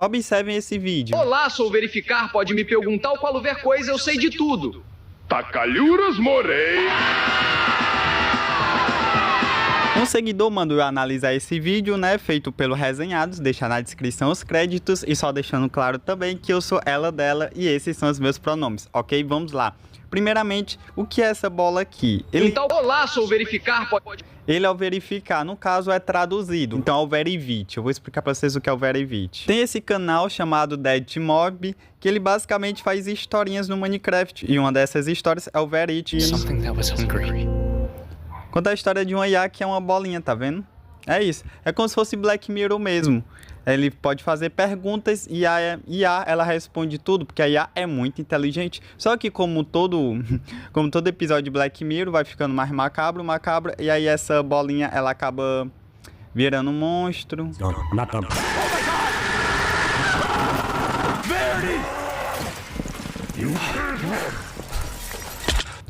Observem esse vídeo. Olá, sou o Verificar, pode me perguntar o qualquer coisa, eu sei de tudo. Tacalhuras Morei. Um seguidor mandou eu analisar esse vídeo, né, feito pelo Resenhados, deixar na descrição os créditos e só deixando claro também que eu sou ela dela e esses são os meus pronomes, ok? Vamos lá. Primeiramente, o que é essa bola aqui? Então, olá, sou o Verificar, pode... Ele é o verificar, no caso é traduzido, então é o Verivit. Eu vou explicar pra vocês o que é o Verivit. Tem esse canal chamado Deadmob, que ele basicamente faz historinhas no Minecraft, e uma dessas histórias é o Verit. Something that was hungry. Conta a história de uma IA que é uma bolinha, tá vendo? É isso, é como se fosse Black Mirror mesmo. Ele pode fazer perguntas e a IA, ela responde tudo, porque a IA é muito inteligente. Só que como todo episódio de Black Mirror vai ficando mais macabro, e aí essa bolinha, ela acaba virando um monstro.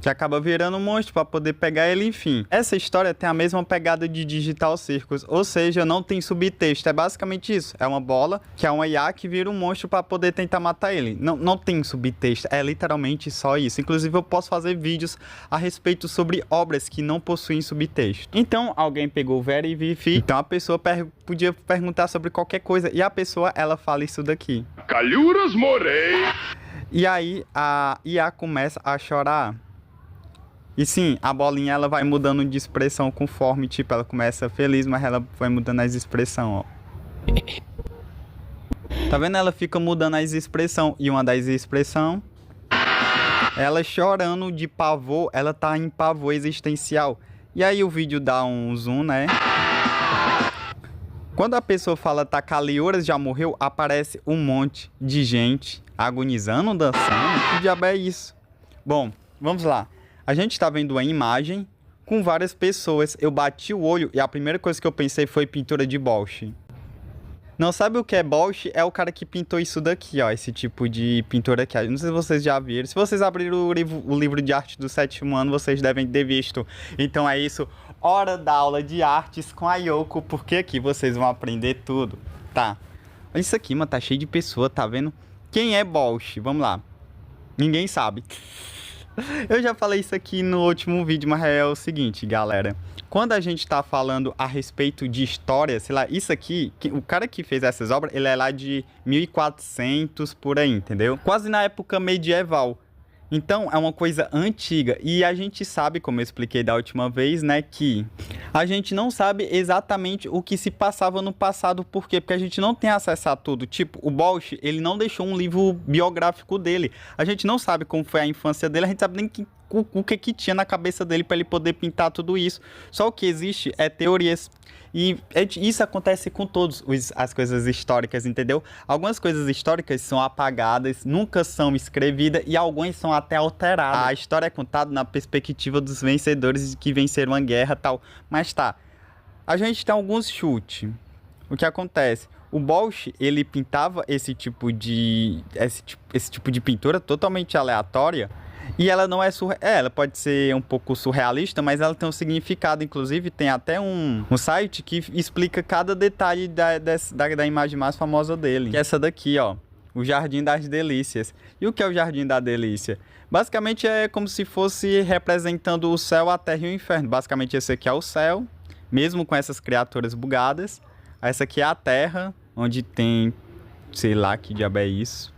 Que acaba virando um monstro para poder pegar ele, enfim. Essa história tem a mesma pegada de Digital Circus, ou seja, não tem subtexto, é basicamente isso. É uma bola, que é uma IA que vira um monstro para poder tentar matar ele. Não tem subtexto, é literalmente só isso. Inclusive eu posso fazer vídeos a respeito sobre obras que não possuem subtexto. Então, alguém pegou o Verivit, então a pessoa podia perguntar sobre qualquer coisa, e a pessoa, ela fala isso daqui. Tacalhuras Morei. E aí, a IA começa a chorar. E sim, a bolinha ela vai mudando de expressão conforme, tipo, ela começa feliz, mas ela vai mudando as expressões, ó. Tá vendo? Ela fica mudando as expressões. E uma das expressões, ela chorando de pavor, ela tá em pavor existencial. E aí o vídeo dá um zoom, né? Quando a pessoa fala Tacalhuras já morreu, aparece um monte de gente agonizando, dançando. Que diabo é isso? Bom, vamos lá. A gente tá vendo uma imagem com várias pessoas. Eu bati o olho e a primeira coisa que eu pensei foi pintura de Bosch. Não sabe o que é Bosch? É o cara que pintou isso daqui, ó. Esse tipo de pintura aqui. Não sei se vocês já viram. Se vocês abriram o livro de arte do 7º ano, vocês devem ter visto. Então é isso. Hora da aula de artes com a Yoko. Porque aqui vocês vão aprender tudo. Tá. Olha isso aqui, mano. Tá cheio de pessoa, tá vendo? Quem é Bosch? Vamos lá. Ninguém sabe. Eu já falei isso aqui no último vídeo, mas é o seguinte, galera. Quando a gente tá falando a respeito de história, sei lá, isso aqui, o cara que fez essas obras, ele é lá de 1400 por aí, entendeu? Quase na época medieval. Então, é uma coisa antiga. E a gente sabe, como eu expliquei da última vez, né, que a gente não sabe exatamente o que se passava no passado. Por quê? Porque a gente não tem acesso a tudo. Tipo, o Bosch, ele não deixou um livro biográfico dele. A gente não sabe como foi a infância dele, a gente sabe nem o que tinha na cabeça dele para ele poder pintar tudo isso. Só o que existe é teorias. E isso acontece com todas as coisas históricas, entendeu? Algumas coisas históricas são apagadas, nunca são escrevidas e algumas são até alteradas. A história é contada na perspectiva dos vencedores que venceram a guerra e tal. Mas tá, a gente tem alguns chutes. O que acontece? O Bosch, ele pintava esse tipo de pintura totalmente aleatória. E ela não é ela pode ser um pouco surrealista, mas ela tem um significado. Inclusive, tem até um site que explica cada detalhe da imagem mais famosa dele. Que é essa daqui, ó. O Jardim das Delícias. E o que é o Jardim da Delícia? Basicamente, é como se fosse representando o céu, a terra e o inferno. Basicamente, esse aqui é o céu, mesmo com essas criaturas bugadas. Essa aqui é a terra, onde tem, sei lá, que diabo é isso.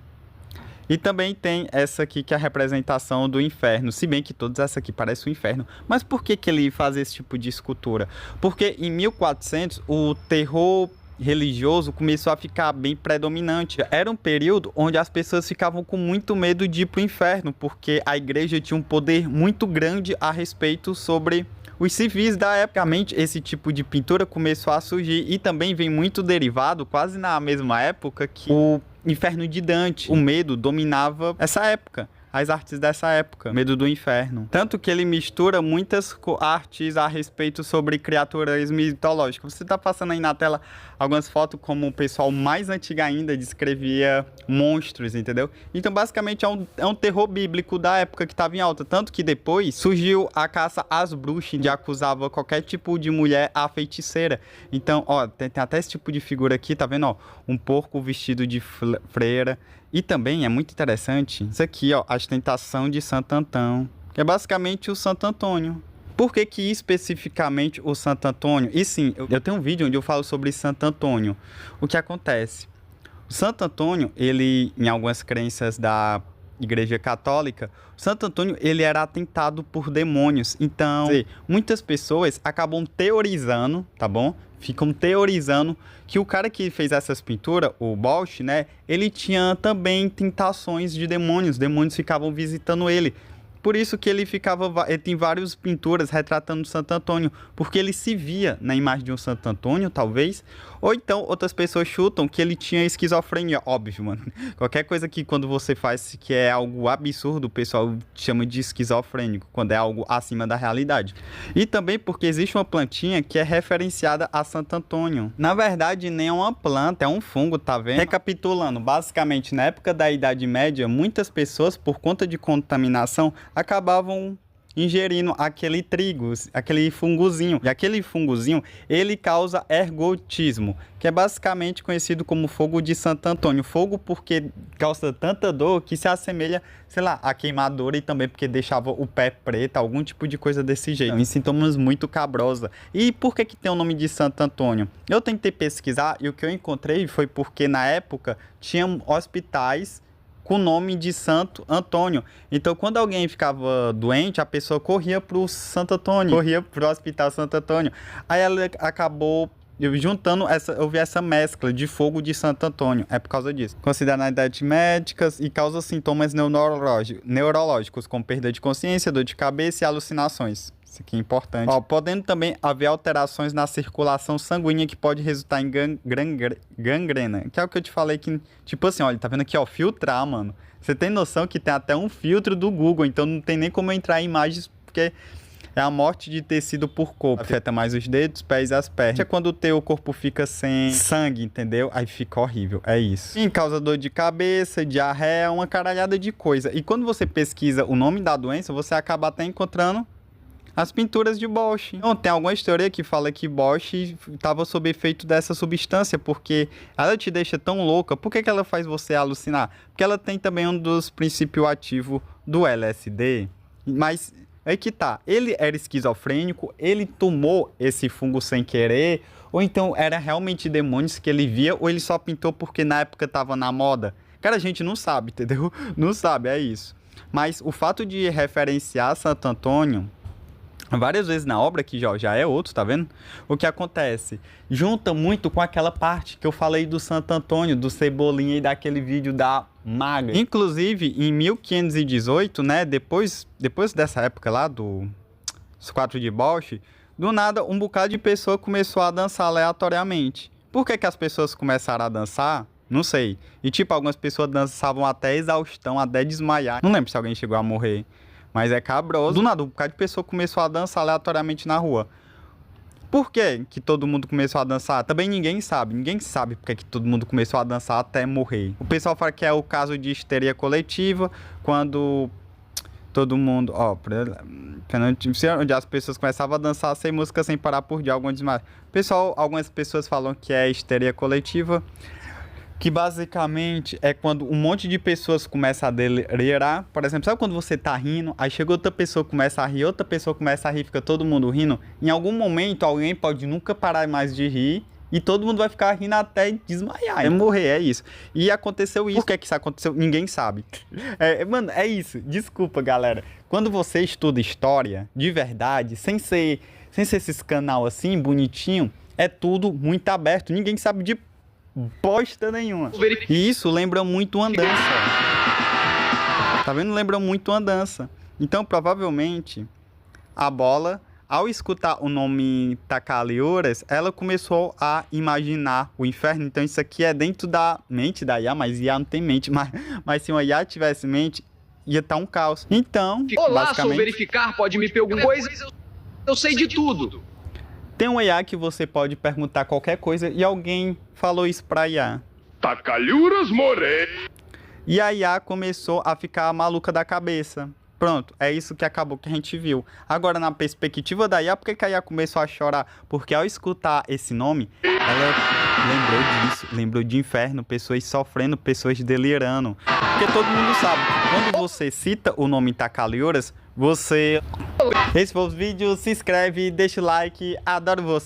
E também tem essa aqui que é a representação do inferno, se bem que todas essas aqui parecem o inferno. Mas por que ele faz esse tipo de escultura? Porque em 1400 o terror religioso começou a ficar bem predominante. Era um período onde as pessoas ficavam com muito medo de ir para o inferno, porque a igreja tinha um poder muito grande a respeito sobre os civis da época. Esse tipo de pintura começou a surgir e também vem muito derivado, quase na mesma época, que o Inferno de Dante. O medo dominava essa época. as artes dessa época, Medo do Inferno. Tanto que ele mistura muitas artes a respeito sobre criaturas mitológicas. Você tá passando aí na tela algumas fotos como o pessoal mais antigo ainda descrevia monstros, entendeu? Então, basicamente, é um terror bíblico da época que estava em alta. Tanto que depois surgiu a caça às bruxas, que acusava qualquer tipo de mulher a feiticeira. Então, ó, tem até esse tipo de figura aqui, tá vendo, ó? Um porco vestido de freira. E também é muito interessante isso aqui, ó, a ostentação de Santo Antão, que é basicamente o Santo Antônio. Por que que especificamente o Santo Antônio? E sim, eu tenho um vídeo onde eu falo sobre Santo Antônio. O que acontece? O Santo Antônio, ele, em algumas crenças da Igreja Católica, o Santo Antônio, ele era atentado por demônios. Então, muitas pessoas acabam teorizando, tá bom? Ficam teorizando que o cara que fez essas pinturas, o Bosch, né? Ele tinha também tentações de demônios. Demônios ficavam visitando ele. Por isso que ele tem várias pinturas retratando Santo Antônio, porque ele se via na imagem de um Santo Antônio, talvez, ou então outras pessoas chutam que ele tinha esquizofrenia, óbvio, mano. Qualquer coisa que quando você faz que é algo absurdo, o pessoal chama de esquizofrênico, quando é algo acima da realidade. E também porque existe uma plantinha que é referenciada a Santo Antônio. Na verdade, nem é uma planta, é um fungo, tá vendo? Recapitulando, basicamente, na época da Idade Média, muitas pessoas, por conta de contaminação, acabavam ingerindo aquele trigo, aquele fungozinho. E aquele fungozinho, ele causa ergotismo, que é basicamente conhecido como fogo de Santo Antônio. Fogo porque causa tanta dor que se assemelha, sei lá, a queimadura, e também porque deixava o pé preto, algum tipo de coisa desse jeito. Em sintomas muito cabrosa. E por que que tem o nome de Santo Antônio? Eu tentei pesquisar e o que eu encontrei foi porque na época tinham hospitais com o nome de Santo Antônio. Então, quando alguém ficava doente, a pessoa corria pro Santo Antônio, corria pro Hospital Santo Antônio. Aí ela acabou juntando eu vi essa mescla de fogo de Santo Antônio. É por causa disso. Considerabilidades médicas e causa sintomas neurológicos, como perda de consciência, dor de cabeça e alucinações. Isso aqui é importante. Ó, podendo também haver alterações na circulação sanguínea que pode resultar em gangrena. Que é o que eu te falei que, tipo assim, olha, tá vendo aqui, ó, filtrar, mano. Você tem noção que tem até um filtro do Google, então não tem nem como entrar em imagens, porque é a morte de tecido por corpo. Afeta mais os dedos, pés e as pernas. É quando o teu corpo fica sem sangue, entendeu? Aí fica horrível, é isso. E causa dor de cabeça, diarreia, uma caralhada de coisa. E quando você pesquisa o nome da doença, você acaba até encontrando as pinturas de Bosch. Então, tem alguma história que fala que Bosch estava sob efeito dessa substância, porque ela te deixa tão louca. Por que que ela faz você alucinar? Porque ela tem também um dos princípios ativos do LSD. Mas aí que tá, ele era esquizofrênico, ele tomou esse fungo sem querer, ou então era realmente demônios que ele via, ou ele só pintou porque na época tava na moda. Cara, a gente não sabe, entendeu? Não sabe, é isso. Mas o fato de referenciar Santo Antônio várias vezes na obra, que já é outro, tá vendo? O que acontece? Junta muito com aquela parte que eu falei do Santo Antônio, do Cebolinha e daquele vídeo da Maga. Inclusive, em 1518, né, depois dessa época lá, dos 4 de Bosch, do nada, um bocado de pessoa começou a dançar aleatoriamente. Por que que as pessoas começaram a dançar? Não sei. E tipo, algumas pessoas dançavam até exaustão, até desmaiar. Não lembro se alguém chegou a morrer. Mas é cabroso. Do nada, um bocado de pessoa começou a dançar aleatoriamente na rua. Por que que todo mundo começou a dançar? Também ninguém sabe. Ninguém sabe porque que todo mundo começou a dançar até morrer. O pessoal fala que é o caso de histeria coletiva, quando todo mundo... Ó, onde as pessoas começavam a dançar sem música, sem parar por dia, algum desmaio. Pessoal, algumas pessoas falam que é histeria coletiva, que basicamente é quando um monte de pessoas começa a delirar. Por exemplo, sabe quando você tá rindo, aí chega outra pessoa, começa a rir, outra pessoa começa a rir, fica todo mundo rindo? Em algum momento, alguém pode nunca parar mais de rir e todo mundo vai ficar rindo até desmaiar, morrer, é isso. E aconteceu isso. Por que isso aconteceu? Ninguém sabe. Mano, é isso. Desculpa, galera. Quando você estuda história, de verdade, sem ser esses canal assim, bonitinho, é tudo muito aberto. Ninguém sabe de bosta nenhuma. E isso lembra muito uma dança. Tá vendo? Lembra muito uma dança. Então, provavelmente, a bola, ao escutar o nome Tacaliuras, ela começou a imaginar o inferno. Então, isso aqui é dentro da mente da Iá, mas Iá não tem mente. Mas se uma Iá tivesse mente, ia estar um caos. Então, Olá, sou basicamente, verificar, pode me perguntar coisas, eu sei de tudo. tem um IA que você pode perguntar qualquer coisa e alguém falou isso pra IA. Tacalhuras Morei. E a IA começou a ficar maluca da cabeça. Pronto, é isso que acabou que a gente viu. Agora, na perspectiva da IA, por que a IA começou a chorar? Porque ao escutar esse nome, ela lembrou disso, lembrou de inferno, pessoas sofrendo, pessoas delirando. Porque todo mundo sabe, quando você cita o nome Tacalhuras, você... Esse foi o vídeo, se inscreve, deixa o like, adoro você.